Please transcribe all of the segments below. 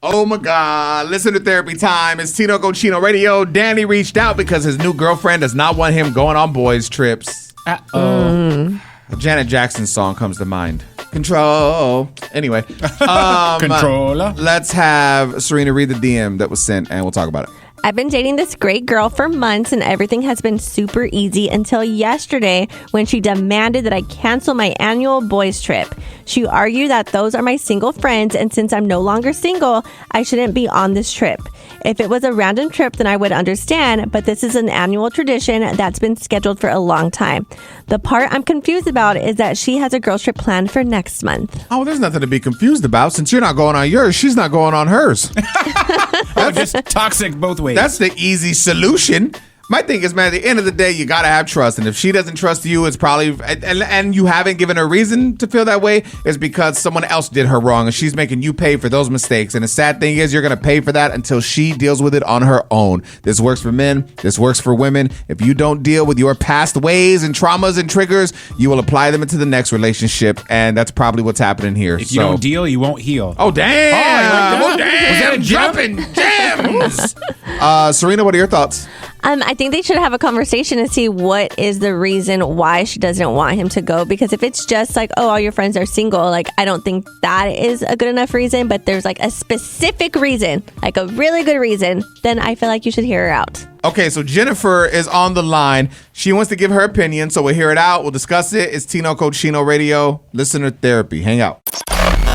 Oh my God. Listen to therapy time. It's Tino Cochino Radio. Danny reached out because his new girlfriend does not want him going on boys' trips. A Janet Jackson song comes to mind. Control. Anyway. Controller. Let's have Serina read the DM that was sent and we'll talk about it. I've been dating this great girl for months and everything has been super easy until yesterday when she demanded that I cancel my annual boys trip. She argued that those are my single friends and since I'm no longer single, I shouldn't be on this trip. If it was a random trip, then I would understand, but this is an annual tradition that's been scheduled for a long time. The part I'm confused about is that she has a girls trip planned for next month. Oh, there's nothing to be confused about. Since you're not going on yours, she's not going on hers. Just toxic both ways. That's the easy solution. My thing is, man, at the end of the day, you got to have trust. And if she doesn't trust you, it's probably, and you haven't given her reason to feel that way, it's because someone else did her wrong and she's making you pay for those mistakes. And the sad thing is, you're going to pay for that until she deals with it on her own. This works for men. This works for women. If you don't deal with your past ways and traumas and triggers, you will apply them into the next relationship. And that's probably what's happening here. If you don't deal, you won't heal. Oh, damn. Oh, damn. Was that a dropping gems? Serina, what are your thoughts? I think they should have a conversation and see what is the reason why she doesn't want him to go. Because if it's just like, oh, all your friends are single, like, I don't think that is a good enough reason. But there's like a specific reason, like a really good reason, then I feel like you should hear her out. Okay, so Jennifer is on the line. She wants to give her opinion, so we'll hear it out. We'll discuss it. It's Tino Cochino Radio. Listener therapy. Hang out.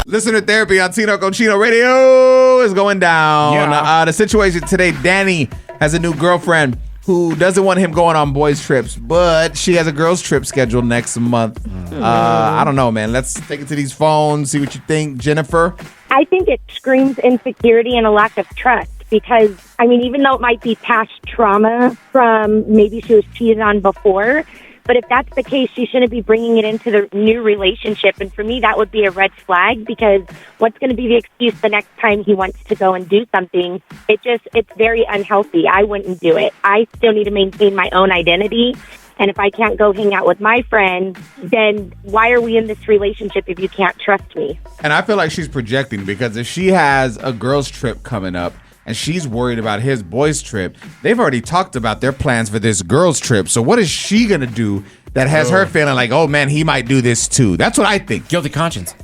Listener therapy on Tino Cochino Radio is going down. Yeah. The situation today, Danny has a new girlfriend who doesn't want him going on boys' trips, but she has a girls' trip scheduled next month. I don't know, man. Let's take it to these phones, see what you think. Jennifer? I think it screams insecurity and a lack of trust because, I mean, even though it might be past trauma from maybe she was cheated on before, but if that's the case, she shouldn't be bringing it into the new relationship. And for me, that would be a red flag because what's going to be the excuse the next time he wants to go and do something? It's very unhealthy. I wouldn't do it. I still need to maintain my own identity. And if I can't go hang out with my friend, then why are we in this relationship if you can't trust me? And I feel like she's projecting because if she has a girls' trip coming up, and she's worried about his boys' trip, they've already talked about their plans for this girls' trip. So what is she going to do that has her feeling like, oh, man, he might do this too? That's what I think. Guilty conscience.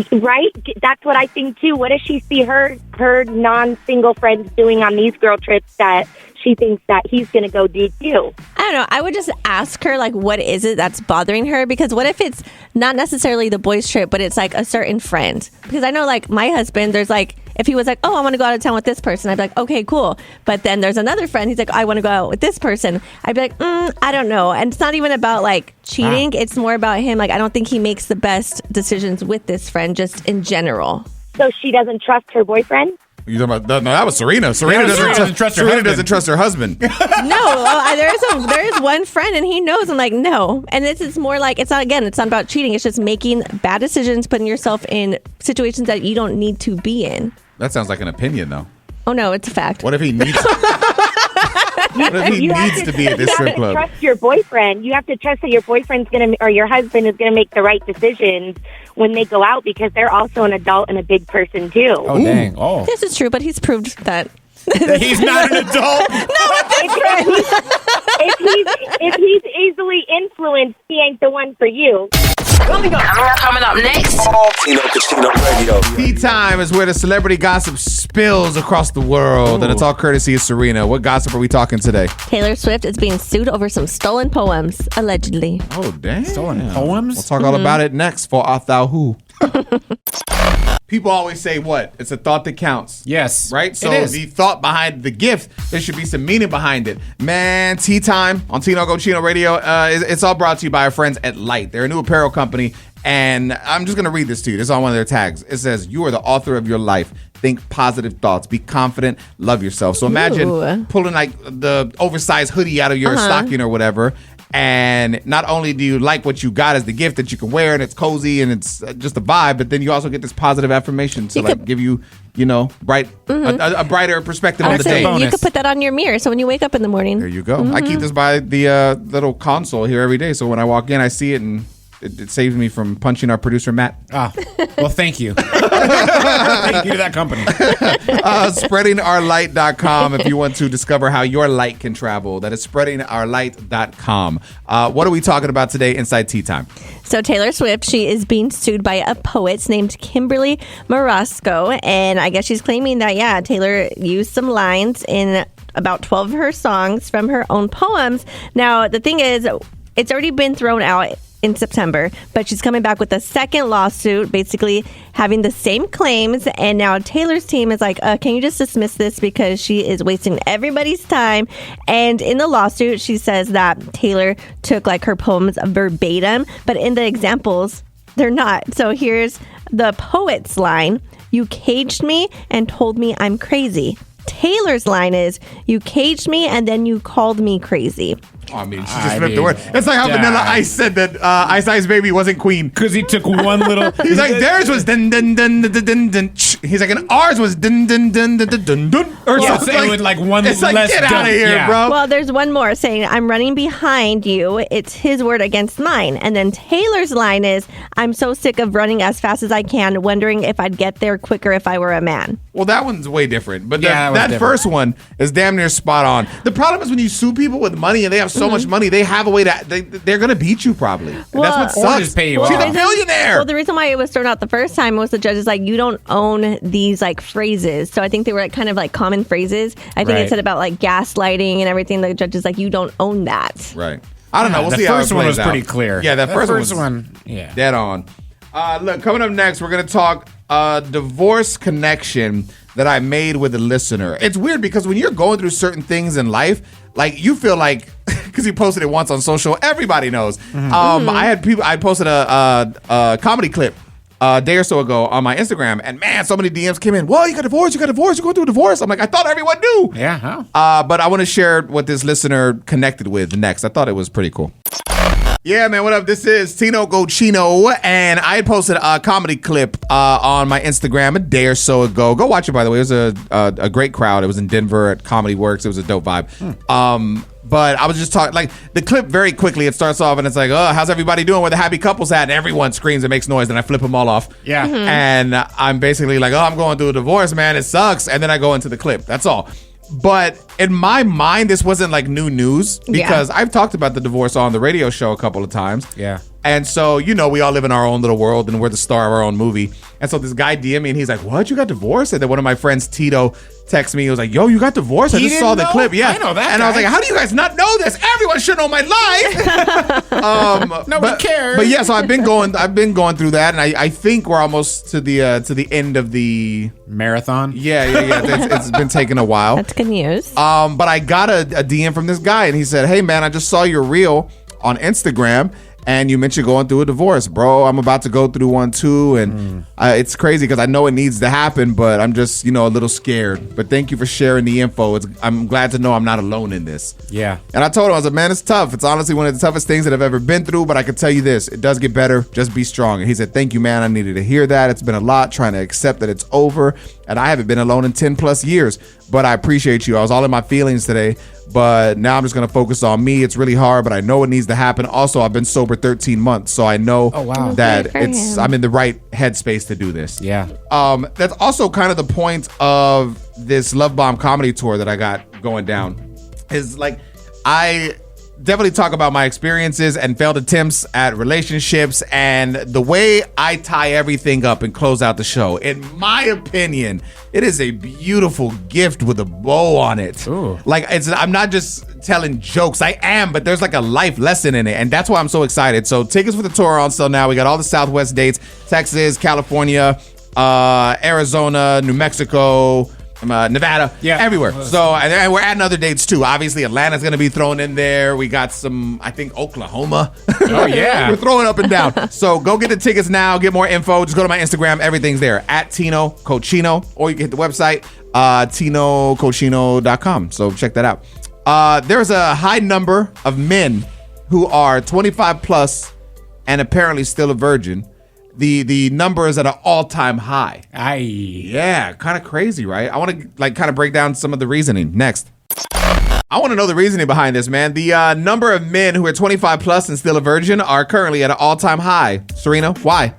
Right? That's what I think too. What does she see her non-single friends doing on these girl trips that she thinks that he's going to go do too? I don't know. I would just ask her, like, what is it that's bothering her? Because what if it's not necessarily the boys' trip, but it's like a certain friend? Because I know, like, my husband, there's like, if he was like, oh, I want to go out of town with this person, I'd be like, okay, cool. But then there's another friend. He's like, I want to go out with this person. I'd be like, I don't know. And it's not even about like cheating. It's more about him. Like, I don't think he makes the best decisions with this friend just in general. So she doesn't trust her boyfriend? You talking about? No, that was Serina. Serina doesn't trust her husband. Serina doesn't trust her husband. No, there is one friend, and he knows. I'm like, no. And this is more like it's not about cheating. It's just making bad decisions, putting yourself in situations that you don't need to be in. That sounds like an opinion, though. Oh no, it's a fact. What if he needs? What if he needs to be at this strip club? You have to trust your boyfriend. You have to trust that your boyfriend's or your husband is gonna make the right decisions when they go out because they're also an adult and a big person too. Oh dang! Oh, this is true, but he's proved that. He's not an adult. If he's easily influenced, he ain't the one for you. Coming up next. Tino Cochino Radio. Tea time is where the celebrity gossip spills across the world, and it's all courtesy of Serina. What gossip are we talking today? Taylor Swift is being sued over some stolen poems, allegedly. Oh, damn. Stolen poems? We'll talk all about it next for Art Thou Who. People always say what? It's a thought that counts. Yes. Right? So it is. the thought behind the gift, there should be some meaning behind it. Man, tea time on Tino Cochino Radio. It's all brought to you by our friends at Light. They're a new apparel company. And I'm just going to read this to you. This is on one of their tags. It says, you are the author of your life. Think positive thoughts. Be confident. Love yourself. So imagine pulling like the oversized hoodie out of your stocking or whatever. And not only do you like what you got as the gift that you can wear and it's cozy and it's just a vibe, but then you also get this positive affirmation to give you, bright a brighter perspective on the day. You could put that on your mirror so when you wake up in the morning. There you go. I keep this by the little console here every day. So when I walk in, I see it and it saves me from punching our producer, Matt. Well, thank you. Thank you to that company. Spreadingourlight.com if you want to discover how your light can travel. That is spreadingourlight.com. What are we talking about today inside Tea Time? So Taylor Swift, she is being sued by a poet named Kimberly Marasco. And I guess she's claiming that, yeah, Taylor used some lines in about 12 of her songs from her own poems. Now, the thing is, it's already been thrown out in September, but she's coming back with a second lawsuit, basically having the same claims. And now Taylor's team is like, can you just dismiss this because she is wasting everybody's time? And in the lawsuit, she says that Taylor took like her poems verbatim, but in the examples, they're not. So here's the poet's line: "You caged me and told me I'm crazy." Taylor's line is, "You caged me and then you called me crazy." I mean, she just flipped the word. It's like how Vanilla Ice said that Ice Ice Baby wasn't queen. Because he took one little... He's like, theirs was dun dun dun dun dun dun. He's like, and ours was dun dun dun dun dun dun dun. Or Yeah, something. so it would, like, one it's like, less get out dun. of here, Yeah. bro. Well, there's one more saying, "I'm running behind you. It's his word against mine." And then Taylor's line is, "I'm so sick of running as fast as I can, wondering if I'd get there quicker if I were a man." Well, that one's way different. But Yeah, that that was first one is damn near spot on. The problem is when you sue people with money and they have so much money, they have a way to, they're going to beat you probably. And Well- that's what Or sucks. just pay you She's off. a millionaire. Well, the reason why it was thrown out the first time was the judges like, you don't own these like phrases. So I think they were like, kind of like common phrases. I think Right. it said about like gaslighting and everything. The judges like, you don't own that. Right. I don't know. We'll the see how it first one plays was pretty out. clear. Yeah, that The first, one, yeah. dead on. Look, coming up next, we're going to talk divorce connection that I made with a listener. It's weird because when you're going through certain things in life, like you feel like, because he posted it once on social, everybody knows. I posted a comedy clip a day or so ago on my Instagram, and man, so many DMs came in. Well, you got divorced, you're going through a divorce. I'm like, I thought everyone knew. Yeah, huh? But I want to share what this listener connected with next. I thought it was pretty cool. Yeah, man, what up? This is Tino Chino, and I had posted a comedy clip on my Instagram a day or so ago. Go watch it, by the way. It was a great crowd. It was in Denver at Comedy Works. It was a dope vibe. But I was just talking, like, the clip very quickly, it starts off and it's like, oh, how's everybody doing? Where the happy couples at? And everyone screams and makes noise, and I flip them all off. Yeah. And I'm basically like, oh, I'm going through a divorce, man. It sucks. And then I go into the clip. That's all. But in my mind, this wasn't like new news because I've talked about the divorce on the radio show a couple of times. Yeah. And so, you know, we all live in our own little world and we're the star of our own movie. And so this guy DM me and he's like, what? You got divorced? And then one of my friends, Tino, texted me. He was like, yo, you got divorced? I He just saw didn't the know? clip. Yeah. I know that And I was guy. like, how do you guys not know this? Everyone should know my life. Nobody cares. But yeah, so I've been going through that. And I think we're almost to the end of the Marathon. yeah. It's been taking a while. That's good news. But I got a DM from this guy, and he said, hey, man, I just saw your reel on Instagram, and you mentioned going through a divorce. Bro, I'm about to go through one, too, and it's crazy because I know it needs to happen, but I'm just, a little scared. But thank you for sharing the info. I'm glad to know I'm not alone in this. Yeah. And I told him, I was like, man, it's tough. It's honestly one of the toughest things that I've ever been through, but I can tell you this, it does get better. Just be strong. And he said, thank you, man. I needed to hear that. It's been a lot trying to accept that it's over, and I haven't been alone in 10 plus years, but I appreciate you. I was all in my feelings today, but now I'm just going to focus on me. It's really hard, but I know it needs to happen. Also, I've been sober 13 months, so I know wow. that Good for him. I'm in the right headspace to do this. Yeah. That's also kind of the point of this Love Bomb comedy tour that I got going down. Is like, I definitely talk about my experiences and failed attempts at relationships, and the way I tie everything up and close out the show. In my opinion, it is a beautiful gift with a bow on it. Ooh. Like, I'm not just telling jokes. I am, but there's like a life lesson in it, and that's why I'm so excited. So tickets for the tour are on sale now. We got all the Southwest dates: Texas, California, Arizona, New Mexico, Nevada, everywhere. So, and we're adding other dates too. Obviously, Atlanta's going to be thrown in there. We got some, I think, Oklahoma. Oh, yeah. We're throwing up and down. So go get the tickets now. Get more info. Just go to my Instagram. Everything's there at Tino Cochino, or you can hit the website, tinocochino.com. So check that out. There's a high number of men who are 25 plus and apparently still a virgin. The number is at an all-time high. Aye. Yeah, kind of crazy, right? I want to kind of break down some of the reasoning next. I want to know the reasoning behind this, man. The number of men who are 25 plus and still a virgin are currently at an all-time high. Serina, why?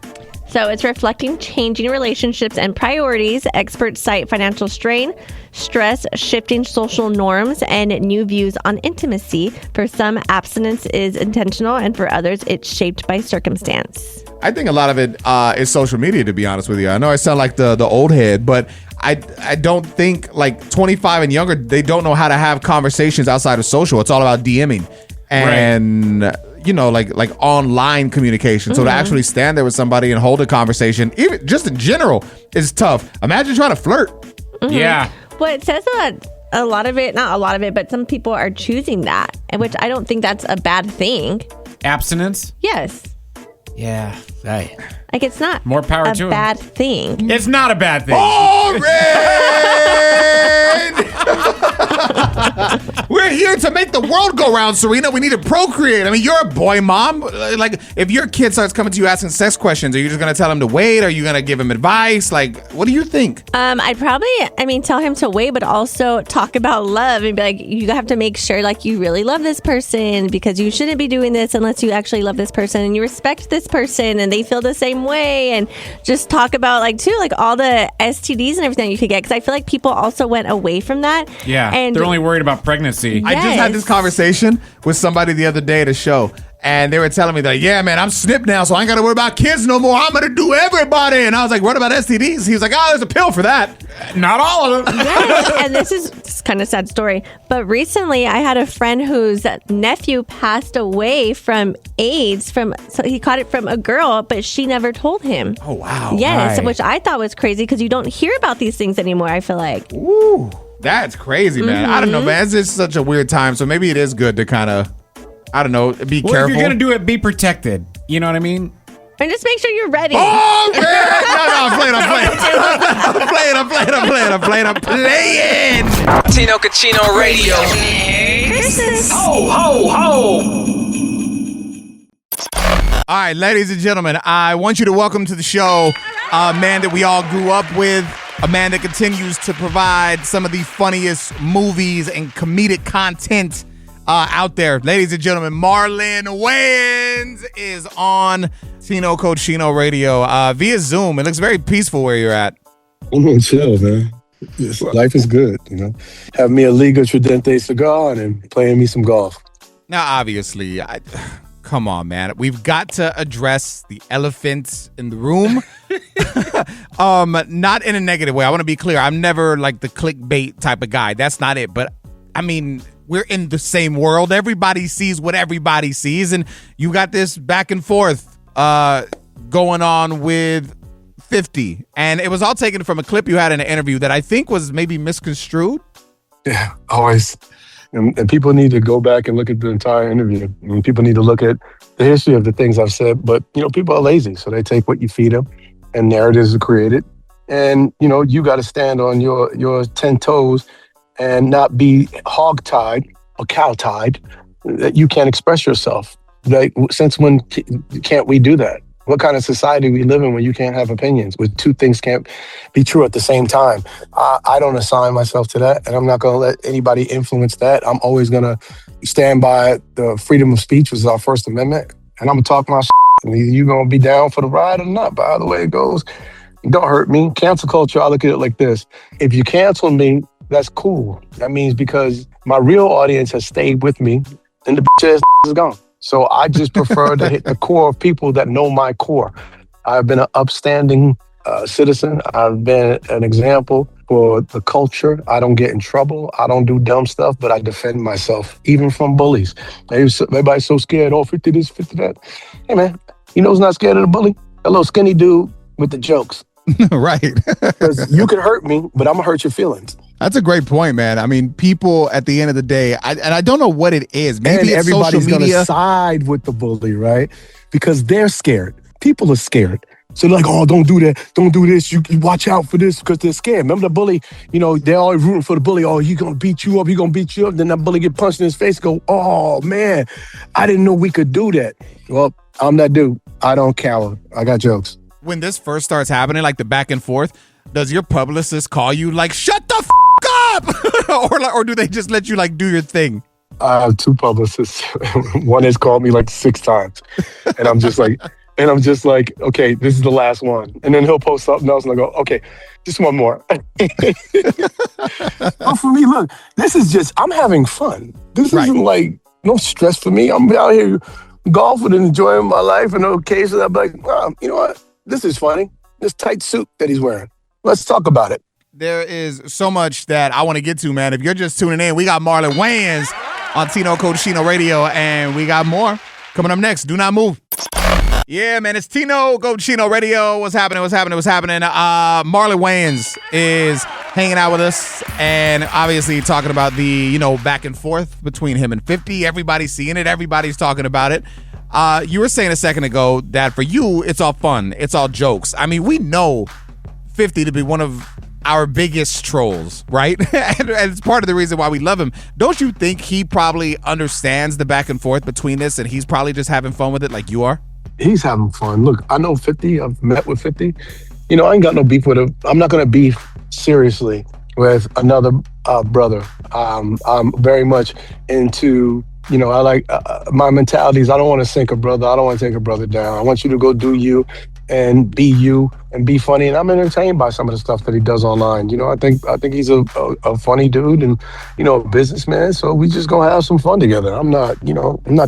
So it's reflecting changing relationships and priorities. Experts cite financial strain, stress, shifting social norms, and new views on intimacy. For some, abstinence is intentional, and for others, it's shaped by circumstance. I think a lot of it is social media, to be honest with you. I know I sound like the old head, but I don't think like 25 and younger, they don't know how to have conversations outside of social. It's all about DMing and, like online communication. So to actually stand there with somebody and hold a conversation, even just in general, is tough. Imagine trying to flirt. Mm-hmm. Yeah. Well, it says that a lot of it, not a lot of it, but some people are choosing that, which I don't think that's a bad thing. Abstinence? Yes. Yeah. Right. Like, it's not More power a to 'em. bad thing. It's not a bad thing. We're here to make the world go round, Serena. We need to procreate. I mean, you're a boy mom. Like, if your kid starts coming to you asking sex questions, are you just going to tell him to wait? Are you going to give him advice? Like, what do you think? I'd probably, tell him to wait, but also talk about love and be like, you have to make sure like you really love this person, because you shouldn't be doing this unless you actually love this person and you respect this person and they feel the same way. And just talk about like all the STDs and everything you could get, because I feel like people also went away from that. Yeah. And They're only worried about pregnancy. I just had this conversation with somebody the other day at a show, and they were telling me that, yeah, man, I'm snipped now, so I ain't got to worry about kids no more. I'm going to do everybody. And I was like, what about STDs? He was like, there's a pill for that. Not all of them. Yes, and this is kind of a sad story, but recently I had a friend whose nephew passed away from AIDS. So he caught it from a girl, but she never told him. Oh, wow. Yes, Right. which I thought was crazy, because you don't hear about these things anymore, I feel like. Ooh, that's crazy, man. I don't know, man. It's just such a weird time, so maybe it is good to kind of, I don't know, be Well, careful. if you're going to do it, be protected. You know what I mean? And just make sure you're ready. Oh, man. No, I'm playing. Tino Cochino Radio. Ho, ho, ho. All right, ladies and gentlemen, I want you to welcome to the show a man that we all grew up with, a man that continues to provide some of the funniest movies and comedic content out there. Ladies and gentlemen, Marlon Wayans is on Tino Cochino Radio via Zoom. It looks very peaceful where you're at. I'm gonna chill, man. Life is good, Have me a Liga Tridente cigar and playing me some golf. Now, obviously, come on, man. We've got to address the elephant in the room. Not in a negative way. I want to be clear. I'm never like the clickbait type of guy. That's not it. But I mean, we're in the same world. Everybody sees what everybody sees. And you got this back and forth going on with 50. And it was all taken from a clip you had in an interview that I think was maybe misconstrued. Yeah, always. And people need to go back and look at the entire interview. And people need to look at the history of the things I've said. But, people are lazy, so they take what you feed them, and narratives are created. And, you got to stand on your 10 toes and not be hog-tied or cow-tied, that you can't express yourself. Like, since when can't we do that? What kind of society we live in when you can't have opinions, where two things can't be true at the same time? I don't assign myself to that, and I'm not going to let anybody influence that. I'm always going to stand by the freedom of speech, which is our First Amendment, and I'm going to talk my shit. And either you're going to be down for the ride or not, by the way it goes. Don't hurt me. Cancel culture, I look at it like this. If you cancel me, that's cool. That means because my real audience has stayed with me, and the bitch ass is gone. So I just prefer to hit the core of people that know my core. I've been an upstanding citizen. I've been an example for the culture. I don't get in trouble. I don't do dumb stuff, but I defend myself, even from bullies. Everybody's so scared. Oh, 50 this, 50 that. Hey, man, you know who's not scared of the bully? That little skinny dude with the jokes. Right. Because you can hurt me, but I'm going to hurt your feelings. That's a great point, man. I mean, people at the end of the day, I don't know what it is. Maybe and it's everybody's social going media. to side with the bully, right? Because they're scared. People are scared. So they're like, oh, don't do that. Don't do this. You watch out for this, because they're scared. Remember the bully, they're always rooting for the bully. Oh, he's going to beat you up. He's going to beat you up. Then that bully get punched in his face. Go, oh, man, I didn't know we could do that. Well, I'm that dude. I don't cower. I got jokes. When this first starts happening, like the back and forth, does your publicist call you like, shut the up? or do they just let you like do your thing? I have two publicists. One has called me like 6 times. And I'm just like, And I'm just like, okay, this is the last one. And then he'll post something else and I'll go, okay, just one more. But for me, look, this is just, I'm having fun. This Right. isn't like no stress for me. I'm out here golfing and enjoying my life. And occasionally I'm like, oh, you know what? This is funny. This tight suit that he's wearing. Let's talk about it. There is so much that I want to get to, man. If you're just tuning in, we got Marlon Wayans on Tino Cochino Radio, and we got more coming up next. Do not move. Yeah, man, it's Tino Cochino Radio. What's happening? Marlon Wayans is hanging out with us and obviously talking about the, back and forth between him and 50. Everybody's seeing it. Everybody's talking about it. You were saying a second ago that for you, it's all fun. It's all jokes. I mean, we know 50 to be one of our biggest trolls, right? and it's part of the reason why we love him. Don't you think he probably understands the back and forth between this and he's probably just having fun with it like you are? He's having fun. Look, I know 50. I've met with 50. I ain't got no beef with him. I'm not going to beef seriously with another brother. I'm very much into, I like my mentality is I don't want to sink a brother. I don't want to take a brother down. I want you to go do you and be funny. And I'm entertained by some of the stuff that he does online. I think he's a funny dude and, a businessman. So we just gonna have some fun together. I'm not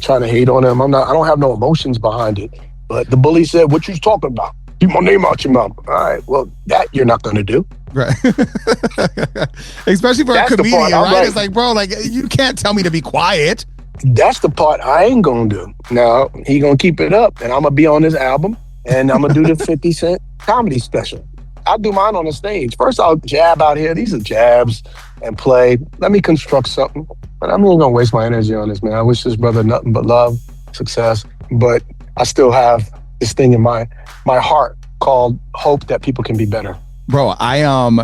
trying to hate on him. I don't have no emotions behind it. But the bully said, what you talking about? Keep my name out your mouth. All right, well, that you're not gonna do. Right. Especially for That's a comedian, right? Right. It's like, bro, you can't tell me to be quiet. That's the part I ain't gonna do. Now, he gonna keep it up and I'm gonna be on his album. And I'm going to do the 50 Cent comedy special. I'll do mine on the stage. First, I'll jab out here. These are jabs and play. Let me construct something. But I'm not going to waste my energy on this, man. I wish this brother nothing but love, success. But I still have this thing in my heart called hope that people can be better. Bro,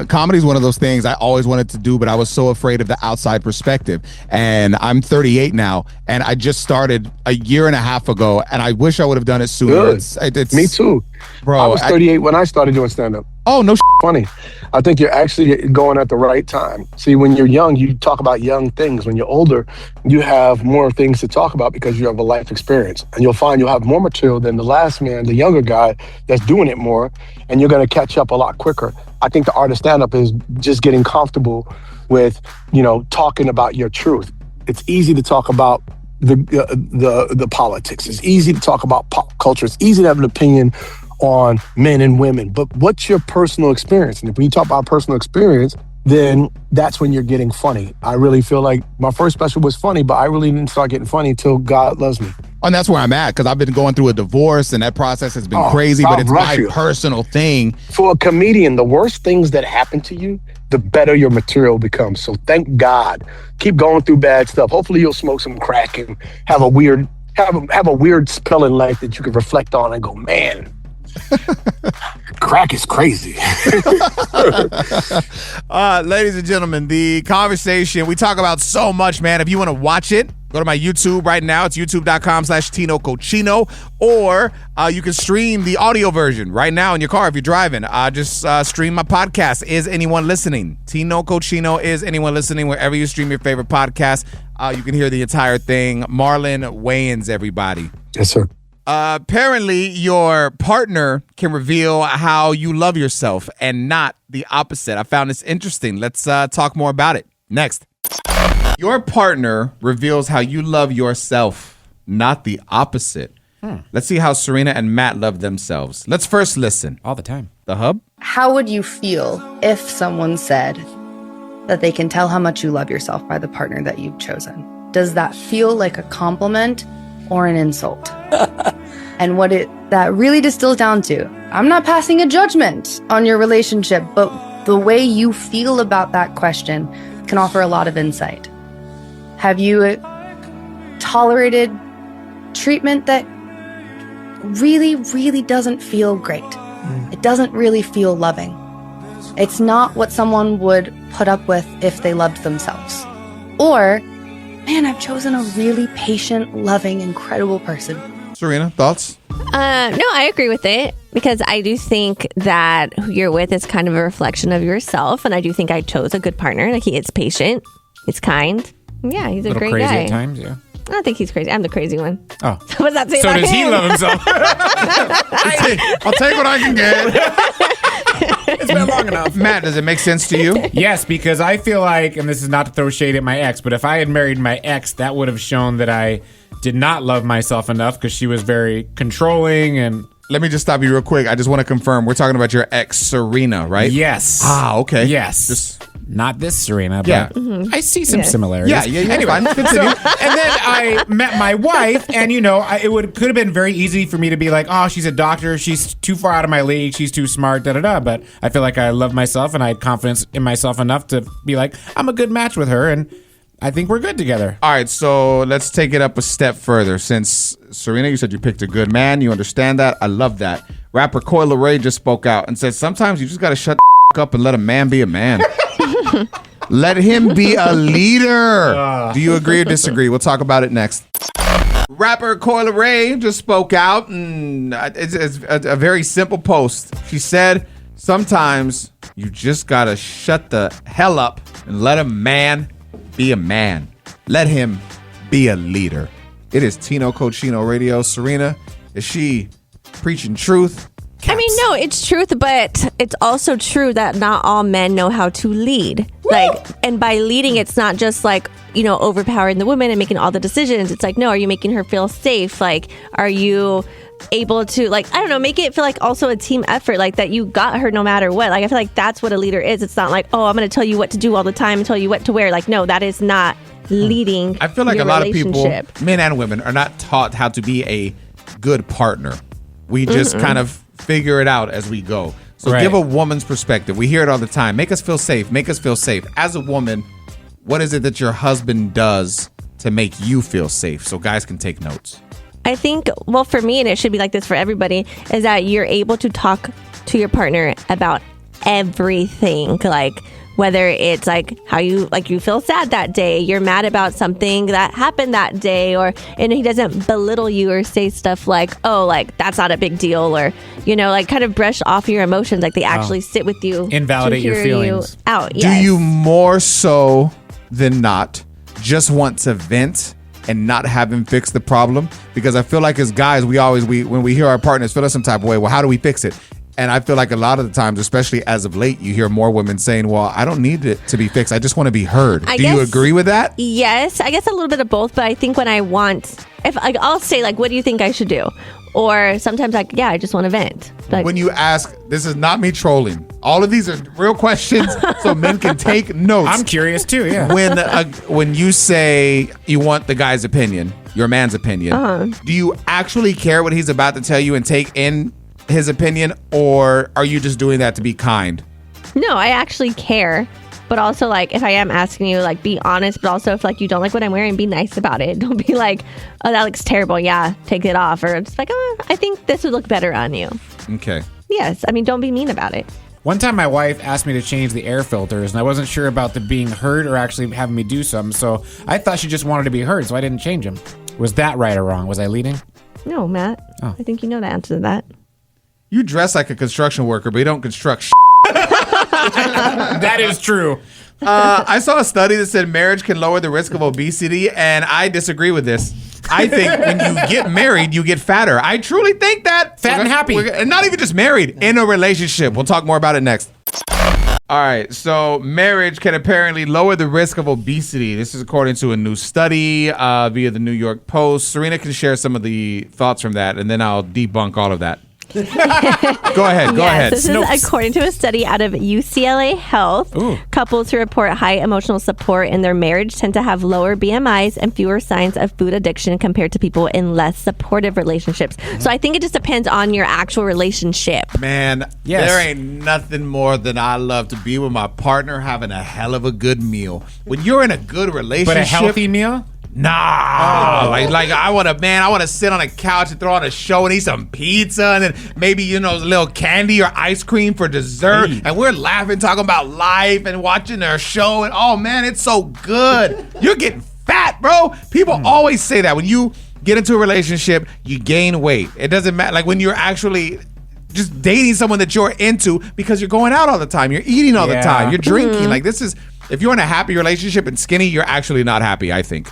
comedy is one of those things I always wanted to do, but I was so afraid of the outside perspective. And I'm 38 now, and I just started a year and a half ago, and I wish I would have done it sooner. Good. Me too. Bro, I was 38 when I started doing stand-up. Oh, no funny. I think you're actually going at the right time. See, when you're young, you talk about young things. When you're older, you have more things to talk about because you have a life experience. And you'll find you'll have more material than the last man, the younger guy that's doing it more, and you're going to catch up a lot quicker. I think the art of stand-up is just getting comfortable with, talking about your truth. It's easy to talk about the politics. It's easy to talk about pop culture. It's easy to have an opinion on men and women, but what's your personal experience? And if we talk about personal experience, then that's when you're getting funny. I really feel like my first special was funny, but I really didn't start getting funny until God Loves Me. And that's where I'm at, because I've been going through a divorce and that process has been crazy, but it's my personal thing. For a comedian, the worst things that happen to you, the better your material becomes. So thank God. Keep going through bad stuff. Hopefully you'll smoke some crack and have a weird spell in life that you can reflect on and go, man, crack is crazy. Ladies and gentlemen, the conversation, we talk about so much, man. If you want to watch it, go to my YouTube right now. It's youtube.com/Tino Cochino, or you can stream the audio version right now in your car if you're driving. Just stream my podcast, Is Anyone Listening? Tino Cochino, Is Anyone Listening? Wherever you stream your favorite podcast, you can hear the entire thing. Marlon Wayans, everybody. Yes, sir. Apparently, your partner can reveal how you love yourself and not the opposite. I found this interesting. Let's talk more about it next. Your partner reveals how you love yourself, not the opposite. Let's see how Serina and Matt love themselves. Let's first listen. All the time. The Hub? How would you feel if someone said that they can tell how much you love yourself by the partner that you've chosen? Does that feel like a compliment or an insult? And what that really distills down to, I'm not passing a judgment on your relationship, but the way you feel about that question can offer a lot of insight. Have you tolerated treatment that really, really doesn't feel great? It doesn't really feel loving. It's not what someone would put up with if they loved themselves. Or, man, I've chosen a really patient, loving, incredible person. Serina, thoughts? No, I agree with it, because I do think that who you're with is kind of a reflection of yourself. And I do think I chose a good partner. Like, he is patient. He's kind. Yeah, he's a great crazy guy. at times, yeah. I don't think he's crazy. I'm the crazy one. Oh. What's that say So about does he him? love himself? I'll take what I can get. It's been long enough. Matt, does it make sense to you? Yes, because I feel like, and this is not to throw shade at my ex, but if I had married my ex, that would have shown that I did not love myself enough because she was very controlling and... Let me just stop you real quick. I just want to confirm. We're talking about your ex, Serina, right? Yes. Ah, okay. Yes. Just not this Serena, but Yeah. I see some Yeah. similarities. Yeah. Anyway, Fine. Continue. and then I met my wife, and could have been very easy for me to be like, oh, she's a doctor, she's too far out of my league, she's too smart, da da da. But I feel like I love myself, and I had confidence in myself enough to be like, I'm a good match with her, and I think we're good together. All right, so let's take it up a step further. Since Serina, you said you picked a good man, you understand that. I love that. Rapper Coi Leray just spoke out and said sometimes you just got to shut the up and let a man be a man. Let him be a leader. Do you agree or disagree? We'll talk about it next. Rapper Coi Leray just spoke out, and it's a very simple post. She said, sometimes you just got to shut the hell up and let a man be a man. Let him be a leader. It is Tino Cochino Radio. Serina, is she preaching truth? I mean, no, it's truth, but it's also true that not all men know how to lead. Like, and by leading, it's not just like, overpowering the woman and making all the decisions. It's like, no, are you making her feel safe? Like, are you able to, like, I don't know, make it feel like also a team effort, like that you got her no matter what. Like, I feel like that's what a leader is. It's not like, oh, I'm going to tell you what to do all the time and tell you what to wear. Like, no, that is not leading. I feel like your a lot of people, relationship. men and women, are not taught how to be a good partner. We just kind of figure it out as we go. So Right. give a woman's perspective. We hear it all the time. Make us feel safe. Make us feel safe. As a woman, what is it that your husband does to make you feel safe? So guys can take notes. I think, well, for me, and it should be like this for everybody, is that you're able to talk to your partner about everything. Like, whether it's like how you feel sad that day, you're mad about something that happened that day, and he doesn't belittle you or say stuff like, oh, like that's not a big deal, or like kind of brush off your emotions. Like they actually sit with you, Invalidate to your hear feelings. You out. Do Yes. you more so than not just want to vent and not have him fix the problem? Because I feel like as guys, when we hear our partners feel some type of way, well, how do we fix it? And I feel like a lot of the times, especially as of late, you hear more women saying, well, I don't need it to be fixed. I just want to be heard. Do you agree with that? Yes, I guess a little bit of both, but I think when I want, I'll say like, what do you think I should do? Or sometimes like, yeah, I just want to vent. Like, When you ask, this is not me trolling. All of these are real questions so men can take notes. I'm curious too, yeah. When you say you want the guy's opinion, your man's opinion, do you actually care what he's about to tell you and take in his opinion, or are you just doing that to be kind? no, I actually care. But also, like, if I am asking you, like, be honest. But also, if, like, you don't like what I'm wearing, be nice about it. Don't be like, oh, that looks terrible. Yeah, take it off. Or just like, oh, I think this would look better on you. Okay. Yes. I mean, don't be mean about it. One time my wife asked me to change the air filters, and I wasn't sure about the being heard or actually having me do something, so I thought she just wanted to be heard, so I didn't change them. Was that right or wrong? Was I leading? No, Matt. Oh. I think you know the answer to that. You dress like a construction worker, but you don't construct That is true. I saw a study that said marriage can lower the risk of obesity, and I disagree with this. I think when you get married, you get fatter. I truly think that. Fat and happy. And not even just married, in a relationship. We'll talk more about it next. All right, so marriage can apparently lower the risk of obesity. This is according to a new study via the New York Post. Serina can share some of the thoughts from that, and then I'll debunk all of that. Go ahead. This is according to a study out of UCLA Health. Ooh. Couples who report high emotional support in their marriage tend to have lower BMIs and fewer signs of food addiction compared to people in less supportive relationships. So I think it just depends on your actual relationship. Man, Yes. there ain't nothing more than I love to be with my partner having a hell of a good meal. When you're in a good relationship. But a healthy meal? Nah, like I want to sit on a couch and throw on a show and eat some pizza and then maybe, a little candy or ice cream for dessert. Hey. And we're laughing, talking about life and watching our show. And oh man, it's so good. You're getting fat, bro. People always say that when you get into a relationship, you gain weight. It doesn't matter. Like when you're actually just dating someone that you're into because you're going out all the time. You're eating all the Yeah. time. You're drinking. Like this is, if you're in a happy relationship and skinny, you're actually not happy, I think.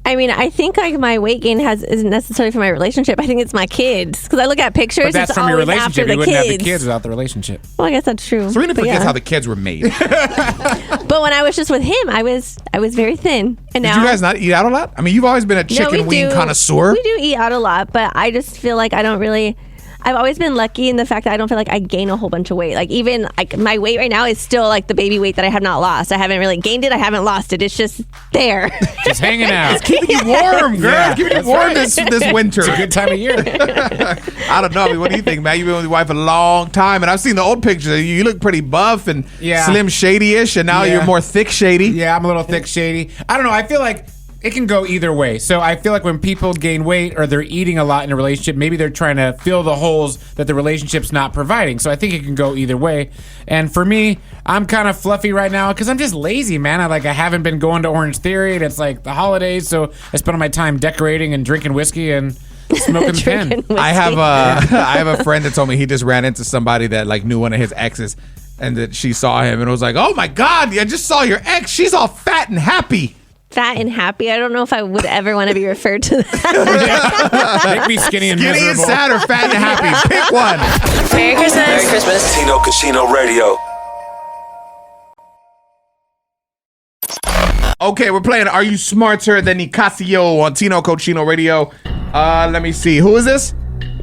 I mean, I think like my weight gain isn't necessarily for my relationship. I think it's my kids because I look at pictures. But that's it's from your always relationship. after You the wouldn't have the kids. kids without the relationship. Well, I guess that's true. Serena But forgets yeah. how the kids were made. But when I was just with him, I was very thin, and Did now you guys not eat out a lot? I mean, you've always been a No, chicken wing connoisseur. We do eat out a lot, but I just feel like I don't really. I've always been lucky in the fact that I don't feel like I gain a whole bunch of weight. Like even like my weight right now is still like the baby weight that I have not lost. I haven't really gained it. I haven't lost it. It's just there. Just hanging out. It's keeping you warm, girl. Yeah, Keeping you that's warm right. this winter. It's a good time of year. I don't know. I mean, what do you think, man? You've been with your wife a long time, and I've seen the old pictures. You look pretty buff and slim shady-ish, and now you're more thick shady. Yeah, I'm a little thick shady. I don't know. I feel like it can go either way. So I feel like when people gain weight or they're eating a lot in a relationship, maybe they're trying to fill the holes that the relationship's not providing. So I think it can go either way. And for me, I'm kind of fluffy right now because I'm just lazy, man. I haven't been going to Orange Theory, and it's like the holidays, so I spend all my time decorating and drinking whiskey and smoking the pen. I have a friend that told me he just ran into somebody that like knew one of his exes, and that she saw him and was like, "Oh my God, I just saw your ex. She's all fat and happy." Fat and happy. I don't know if I would ever want to be referred to that. Make me skinny and Skinny and miserable. sad or fat and happy. Pick one. Merry Christmas. Merry Christmas. Tino Casino Radio. Okay, we're playing Are You Smarter Than Nicasio on Tino Cochino Radio. Let me see. Who is this?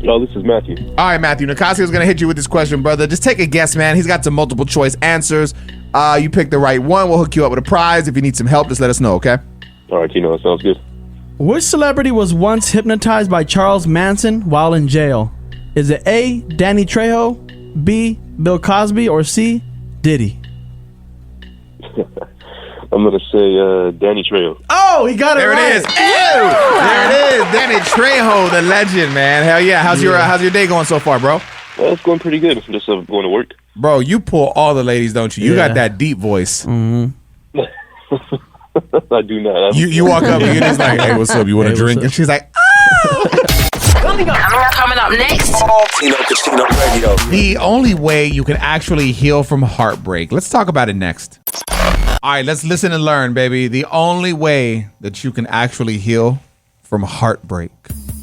No, this is Matthew. All right, Matthew. Nicasio's going to hit you with this question, brother. Just take a guess, man. He's got some multiple choice answers. You pick the right one. We'll hook you up with a prize. If you need some help, just let us know, okay? All right, Tino, that sounds good. Which celebrity was once hypnotized by Charles Manson while in jail? Is it A, Danny Trejo, B, Bill Cosby, or C, Diddy? I'm going to say Danny Trejo. Oh, he got it There right. it is. Ew! There it is. Danny Trejo, the legend, man. Hell yeah. How's your day going so far, bro? It's going pretty good. I'm just going to work. Bro, you pull all the ladies, don't you? You got that deep voice. Mm-hmm. I do not. You walk up and you're just like, "Hey, what's up? You want a drink?" And she's like, Coming up next. Tino Casino Radio. the only way you can actually heal from heartbreak. Let's talk about it next. All right, let's listen and learn, baby. The only way that you can actually heal from heartbreak.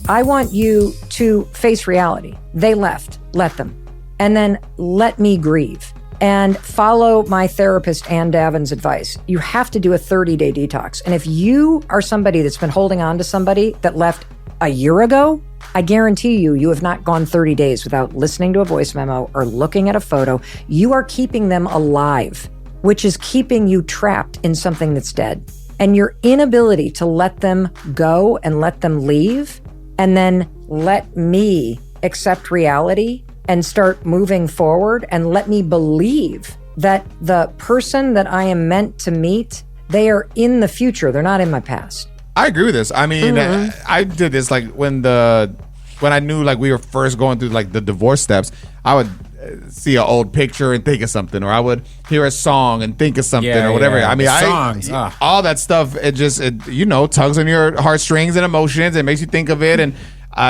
I want you to face reality. They left. Let them. And then let me grieve. And follow my therapist, Ann Davin's advice. You have to do a 30-day detox. And if you are somebody that's been holding on to somebody that left a year ago, I guarantee you have not gone 30 days without listening to a voice memo or looking at a photo. You are keeping them alive, which is keeping you trapped in something that's dead. And your inability to let them go and let them leave, and then let me accept reality and start moving forward and let me believe that the person that I am meant to meet, they are in the future. They're not in my past. I agree with this. I mean, I did this like when I knew like we were first going through like the divorce steps. I would see an old picture and think of something, or I would hear a song and think of something, or whatever. Yeah. I mean, Songs, all that stuff. It tugs on your heartstrings and emotions. It makes you think of it, and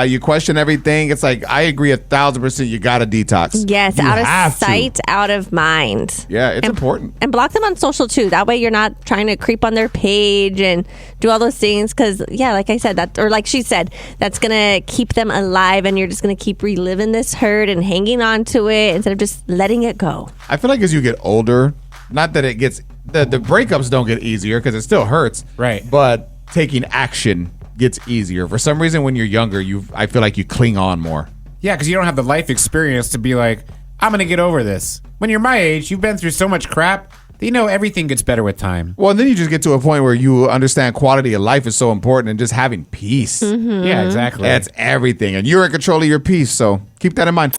you question everything. It's like I agree 1,000%. You got to detox. Yes, You out have of to. sight, out of mind. Yeah, it's important. And block them on social too. That way you're not trying to creep on their page and do all those things. Because, yeah, like I said, or like she said, that's going to keep them alive, and you're just going to keep reliving this hurt and hanging on to it instead of just letting it go. I feel like as you get older, not that it gets, the breakups don't get easier because it still hurts. Right. But taking action gets easier. For some reason, when you're younger, I feel like you cling on more. Yeah, because you don't have the life experience to be like, I'm going to get over this. When you're my age, you've been through so much crap that you know everything gets better with time. Well, then you just get to a point where you understand quality of life is so important, and just having peace. Yeah, exactly. That's everything. And you're in control of your peace, so keep that in mind.